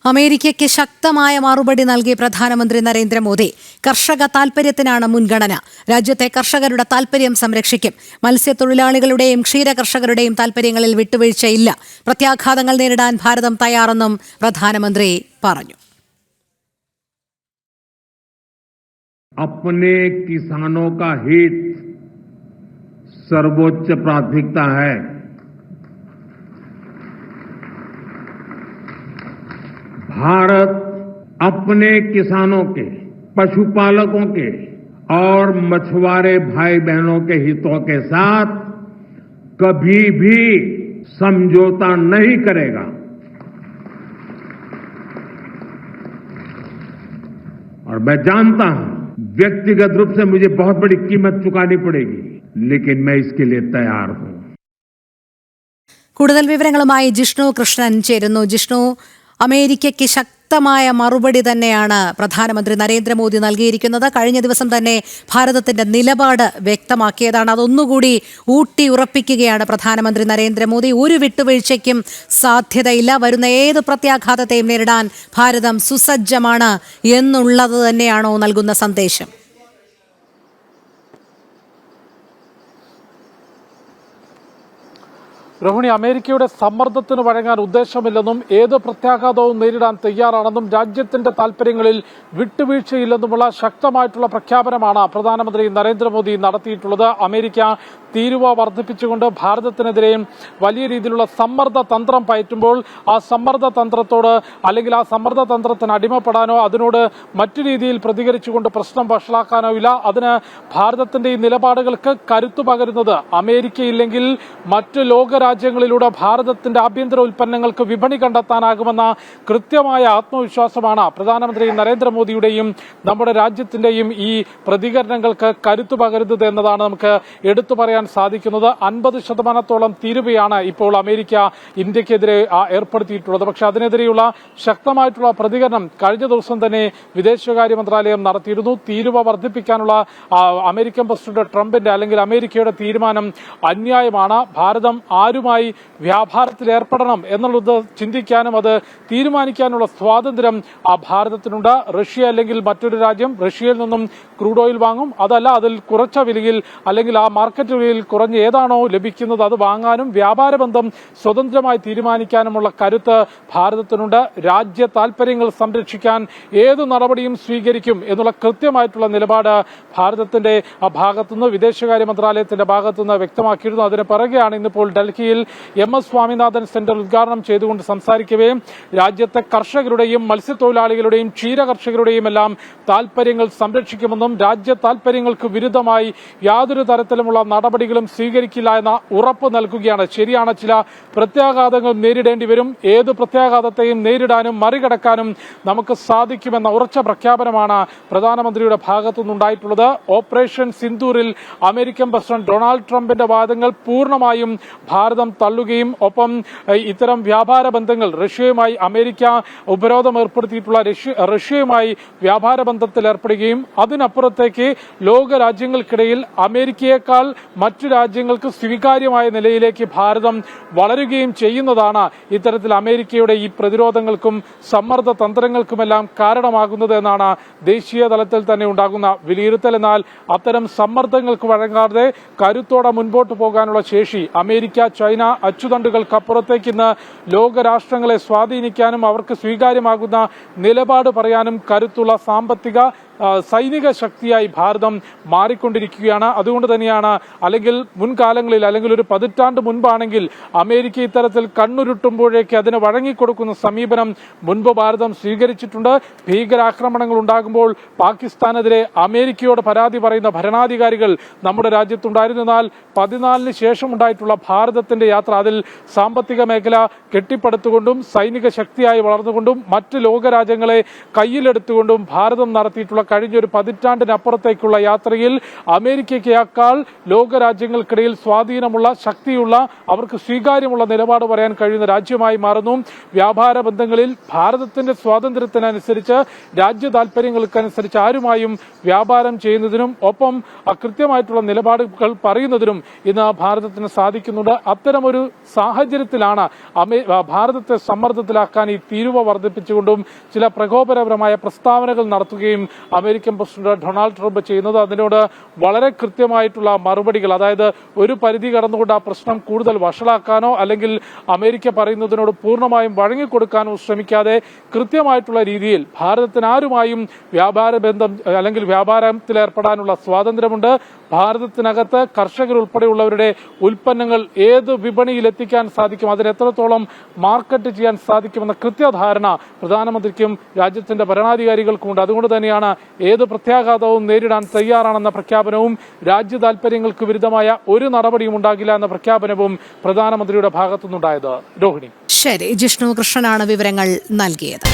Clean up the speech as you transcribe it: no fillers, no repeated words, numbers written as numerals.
അമേരിക്കയ്ക്ക് ശക്തമായ മറുപടി നൽകി പ്രധാനമന്ത്രി നരേന്ദ്രമോദി. കർഷക താൽപര്യത്തിനാണ് മുൻഗണന. രാജ്യത്തെ കർഷകരുടെ താൽപര്യം സംരക്ഷിക്കും. മത്സ്യത്തൊഴിലാളികളുടെയും ക്ഷീരകർഷകരുടെയും താൽപര്യങ്ങളിൽ വിട്ടുവീഴ്ചയില്ല. പ്രത്യാഘാതങ്ങൾ നേരിടാൻ ഭാരതം തയ്യാറെന്നും പ്രധാനമന്ത്രി പറഞ്ഞു. अपने किसानों का हित सर्वोच्च प्राथमिकता है। भारत अपने किसानों के, पशुपालकों के और मछुआरे भाई बहनों के हितों के साथ कभी भी समझौता नहीं करेगा। और मैं जानता हूं व्यक्तिगत रूप से मुझे बहुत बड़ी कीमत चुकानी पड़ेगी, लेकिन मैं इसके लिए तैयार हूं। കൂടുതൽ വിവരങ്ങളുമായി ജിഷ്ണു കൃഷ്ണൻ ചേരുന്നു. ജിഷ്ണു, അമേരിക്കയ്ക്ക് ശക്തമായ മറുപടി തന്നെയാണ് പ്രധാനമന്ത്രി നരേന്ദ്രമോദി നൽകിയിരിക്കുന്നത്. കഴിഞ്ഞ ദിവസം തന്നെ ഭാരതത്തിന്റെ നിലപാട് വ്യക്തമാക്കിയതാണ്. അതൊന്നുകൂടി ഊട്ടി ഉറപ്പിക്കുകയാണ് പ്രധാനമന്ത്രി നരേന്ദ്രമോദി. ഒരു വിട്ടുവീഴ്ചയ്ക്കും സാധ്യതയില്ല. വരുന്ന ഏത് പ്രത്യാഘാതത്തെയും നേരിടാൻ ഭാരതം സുസജ്ജമാണ് എന്നുള്ളത് തന്നെയാണോ നൽകുന്ന സന്ദേശം? രോഹിണി, അമേരിക്കയുടെ സമ്മർദ്ദത്തിന് വഴങ്ങാൻ ഉദ്ദേശമില്ലെന്നും ഏത് പ്രത്യാഘാതവും നേരിടാൻ തയ്യാറാണെന്നും രാജ്യത്തിന്റെ താൽപര്യങ്ങളിൽ വിട്ടുവീഴ്ചയില്ലെന്നുമുള്ള ശക്തമായിട്ടുള്ള പ്രഖ്യാപനമാണ് പ്രധാനമന്ത്രി നരേന്ദ്രമോദി നടത്തിയിട്ടുള്ളത്. അമേരിക്ക തീരുവ വർദ്ധിപ്പിച്ചുകൊണ്ട് ഭാരതത്തിനെതിരെയും വലിയ രീതിയിലുള്ള സമ്മർദ്ദ തന്ത്രം പയറ്റുമ്പോൾ ആ സമ്മർദ്ദ തന്ത്രത്തോട് അല്ലെങ്കിൽ ആ സമ്മർദ്ദ തന്ത്രത്തിന് അടിമപ്പെടാനോ അതിനോട് മറ്റു രീതിയിൽ പ്രതികരിച്ചുകൊണ്ട് പ്രശ്നം വഷളാക്കാനോ ഇല്ല. അതിന് ഭാരതത്തിന്റെ ഈ നിലപാടുകൾക്ക് കരുത്തു പകരുന്നത് അമേരിക്കയില്ലെങ്കിൽ മറ്റ് ലോകരാജ്യങ്ങളിലൂടെ ഭാരതത്തിന്റെ ആഭ്യന്തര ഉൽപ്പന്നങ്ങൾക്ക് വിപണി കണ്ടെത്താനാകുമെന്ന കൃത്യമായ ആത്മവിശ്വാസമാണ് പ്രധാനമന്ത്രി നരേന്ദ്രമോദിയുടെയും നമ്മുടെ രാജ്യത്തിന്റെയും ഈ പ്രതികരണങ്ങൾക്ക് കരുത്തു പകരുന്നത് എന്നതാണ് നമുക്ക് എടുത്തു പറയാൻ സാധിക്കുന്നത്. 50% തീരുവയാണ് ഇപ്പോൾ അമേരിക്ക ഇന്ത്യക്കെതിരെ ഏർപ്പെടുത്തിയിട്ടുള്ളത്. പക്ഷെ അതിനെതിരെയുള്ള ശക്തമായിട്ടുള്ള പ്രതികരണം കഴിഞ്ഞ ദിവസം തന്നെ വിദേശകാര്യ മന്ത്രാലയം നടത്തിയിരുന്നു. തീരുവ വർദ്ധിപ്പിക്കാനുള്ള അമേരിക്കൻ പ്രസിഡന്റ് ട്രംപിന്റെ അല്ലെങ്കിൽ അമേരിക്കയുടെ തീരുമാനം അന്യായമാണ്. ഭാരതം ആരുമായി വ്യാപാരത്തിൽ ഏർപ്പെടണം എന്നുള്ളത് ചിന്തിക്കാനും അത് തീരുമാനിക്കാനുള്ള സ്വാതന്ത്ര്യം ആ ഭാരതത്തിനുണ്ട്. റഷ്യ അല്ലെങ്കിൽ മറ്റൊരു രാജ്യം റഷ്യയിൽ നിന്നും ക്രൂഡ് ഓയിൽ വാങ്ങും. അതല്ല അതിൽ കുറച്ച വിലയിൽ അല്ലെങ്കിൽ ആ മാർക്കറ്റ് വിലയിൽ കുറഞ്ഞ് ഏതാണോ ലഭിക്കുന്നത് അത് വാങ്ങാനും വ്യാപാര ബന്ധം സ്വതന്ത്രമായി തീരുമാനിക്കാനുമുള്ള കരുത്ത് ഭാരതത്തിനുണ്ട്. രാജ്യ താൽപര്യങ്ങൾ സംരക്ഷിക്കാൻ ഏത് നടപടിയും സ്വീകരിക്കും എന്നുള്ള കൃത്യമായിട്ടുള്ള നിലപാട് ഭാരതത്തിന്റെ ഭാഗത്തുനിന്ന് വിദേശകാര്യ മന്ത്രാലയത്തിന്റെ ഭാഗത്തുനിന്ന് വ്യക്തമാക്കിയിരുന്നു. അതിന് പിറകെയാണ് ഇന്നിപ്പോൾ ഡൽഹിയിൽ MS സ്വാമിനാഥൻ സെന്റർ ഉദ്ഘാടനം ചെയ്തുകൊണ്ട് സംസാരിക്കവേ രാജ്യത്തെ കർഷകരുടെയും മത്സ്യത്തൊഴിലാളികളുടെയും ക്ഷീരകർഷകരുടെയും എല്ലാം താൽപര്യങ്ങൾ സംരക്ഷിക്കുമെന്നും രാജ്യ താൽപര്യങ്ങൾക്ക് വിരുദ്ധമായി യാതൊരു തരത്തിലുമുള്ള നടപടികളും സ്വീകരിക്കില്ല എന്ന ഉറപ്പ് നൽകുകയാണ്. ശരിയാണ്, ചില പ്രത്യാഘാതങ്ങൾ നേരിടേണ്ടി വരും. ഏത് പ്രത്യാഘാതത്തെയും നേരിടാനും മറികടക്കാനും നമുക്ക് സാധിക്കുമെന്ന ഉറച്ച പ്രഖ്യാപനമാണ് പ്രധാനമന്ത്രിയുടെ ഭാഗത്തുനിന്നുണ്ടായിട്ടുള്ളത്. ഓപ്പറേഷൻ സിന്ദൂറിൽ അമേരിക്കൻ പ്രസിഡന്റ് ഡൊണാൾഡ് ട്രംപിന്റെ വാദങ്ങൾ പൂർണ്ണമായും ഭാരതം തള്ളുകയും ഒപ്പം ഇത്തരം വ്യാപാര ബന്ധങ്ങൾ റഷ്യയുമായി അമേരിക്ക ഉപരോധം ഏർപ്പെടുത്തിയിട്ടുള്ള റഷ്യയുമായി വ്യാപാര ബന്ധത്തിൽ ഏർപ്പെടുകയും അതിനപ്പുറത്തേക്ക് ലോകരാജ്യങ്ങൾക്കിടയിൽ അമേരിക്കയേക്കാൾ മറ്റു രാജ്യങ്ങൾക്ക് സ്വീകാര്യമായ നിലയിലേക്ക് ഭാരതം വളരുകയും ചെയ്യുന്നതാണ് ഇത്തരത്തിൽ അമേരിക്കയുടെ ഈ പ്രതിരോധങ്ങൾക്കും സമ്മർദ്ദ തന്ത്രങ്ങൾക്കുമെല്ലാം കാരണമാകുന്നത് എന്നാണ് ദേശീയ തലത്തിൽ തന്നെ ഉണ്ടാകുന്ന വിലയിരുത്തൽ. എന്നാൽ അത്തരം സമ്മർദ്ദങ്ങൾക്ക് വഴങ്ങാതെ കരുത്തോടെ മുൻപോട്ട് പോകാനുള്ള ശേഷി അമേരിക്ക, ചൈന അച്ചുതണ്ടുകൾക്കപ്പുറത്തേക്ക് ഇന്ന് ലോകരാഷ്ട്രങ്ങളെ സ്വാധീനിക്കാനും അവർക്ക് സ്വീകാര്യമാകുന്ന നിലപാട് പറയാനും കരുത്തുള്ള സാമ്പത്തിക സൈനിക ശക്തിയായി ഭാരതം മാറിക്കൊണ്ടിരിക്കുകയാണ്. അതുകൊണ്ട് തന്നെയാണ് അല്ലെങ്കിൽ മുൻകാലങ്ങളിൽ അല്ലെങ്കിൽ ഒരു പതിറ്റാണ്ട് മുൻപാണെങ്കിൽ അമേരിക്ക ഇത്തരത്തിൽ കണ്ണുരുട്ടുമ്പോഴേക്ക് അതിന് വഴങ്ങിക്കൊടുക്കുന്ന സമീപനം മുൻപ് ഭാരതം സ്വീകരിച്ചിട്ടുണ്ട്. ഭീകരാക്രമണങ്ങൾ ഉണ്ടാകുമ്പോൾ പാകിസ്ഥാനെതിരെ അമേരിക്കയോട് പരാതി പറയുന്ന ഭരണാധികാരികൾ നമ്മുടെ രാജ്യത്തുണ്ടായിരുന്നു. എന്നാൽ 14 ശേഷം ഉണ്ടായിട്ടുള്ള ഭാരതത്തിന്റെ യാത്ര അതിൽ സാമ്പത്തിക മേഖല കെട്ടിപ്പടുത്തുകൊണ്ടും സൈനിക ശക്തിയായി വളർന്നുകൊണ്ടും മറ്റ് ലോകരാജ്യങ്ങളെ കയ്യിലെടുത്തുകൊണ്ടും ഭാരതം നടത്തിയിട്ടുള്ള കഴിഞ്ഞൊരു പതിറ്റാണ്ടിനപ്പുറത്തേക്കുള്ള യാത്രയിൽ അമേരിക്കയ്ക്കേക്കാൾ ലോകരാജ്യങ്ങൾക്കിടയിൽ സ്വാധീനമുള്ള, ശക്തിയുള്ള, അവർക്ക് സ്വീകാര്യമുള്ള നിലപാട് പറയാൻ കഴിയുന്ന രാജ്യമായി മാറുന്നു. വ്യാപാര ബന്ധങ്ങളിൽ ഭാരതത്തിന്റെ സ്വാതന്ത്ര്യത്തിനനുസരിച്ച്, രാജ്യ താൽപര്യങ്ങൾക്കനുസരിച്ച് ആരുമായും വ്യാപാരം ചെയ്യുന്നതിനും ഒപ്പം കൃത്യമായിട്ടുള്ള നിലപാടുകൾ പറയുന്നതിനും ഇന്ന് ഭാരതത്തിന് സാധിക്കുന്നുണ്ട്. അത്തരമൊരു സാഹചര്യത്തിലാണ് ഭാരതത്തെ സമ്മർദ്ദത്തിലാക്കാൻ ഈ തീരുവ വർദ്ധിപ്പിച്ചുകൊണ്ടും ചില പ്രകോപനപരമായ പ്രസ്താവനകൾ നടത്തുകയും അമേരിക്കൻ പ്രസിഡന്റ് ഡൊണാൾഡ് ട്രംപ് ചെയ്യുന്നത്. അതിനോട് വളരെ കൃത്യമായിട്ടുള്ള മറുപടികൾ, അതായത് ഒരു പരിധി കടന്നുകൊണ്ട് ആ പ്രശ്നം കൂടുതൽ വഷളാക്കാനോ അല്ലെങ്കിൽ അമേരിക്ക പറയുന്നതിനോട് പൂർണ്ണമായും വഴങ്ങിക്കൊടുക്കാനോ ശ്രമിക്കാതെ കൃത്യമായിട്ടുള്ള രീതിയിൽ ഭാരതത്തിന് ആരുമായും വ്യാപാര ബന്ധം അല്ലെങ്കിൽ വ്യാപാരത്തിൽ ഏർപ്പെടാനുള്ള സ്വാതന്ത്ര്യമുണ്ട്. ഭാരതത്തിനകത്ത് കർഷകരുൾപ്പെടെയുള്ളവരുടെ ഉൽപ്പന്നങ്ങൾ ഏത് വിപണിയിൽ എത്തിക്കാൻ സാധിക്കും, അതിന് എത്രത്തോളം മാർക്കറ്റ് ചെയ്യാൻ സാധിക്കുമെന്ന കൃത്യധാരണ പ്രധാനമന്ത്രിക്കും രാജ്യത്തിന്റെ ഭരണാധികാരികൾക്കുമുണ്ട്. അതുകൊണ്ട് തന്നെയാണ് ഏത് പ്രത്യാഘാതവും നേരിടാൻ തയ്യാറാണെന്ന പ്രഖ്യാപനവും രാജ്യ താൽപര്യങ്ങൾക്ക് വിരുദ്ധമായ ഒരു നടപടിയും ഉണ്ടാകില്ല എന്ന പ്രഖ്യാപനവും പ്രധാനമന്ത്രിയുടെ ഭാഗത്തുനിന്നുണ്ടായത്. രോഹിണി. ശരി, ജിഷ്ണു കൃഷ്ണനാണ് വിവരങ്ങൾ നൽകിയത്.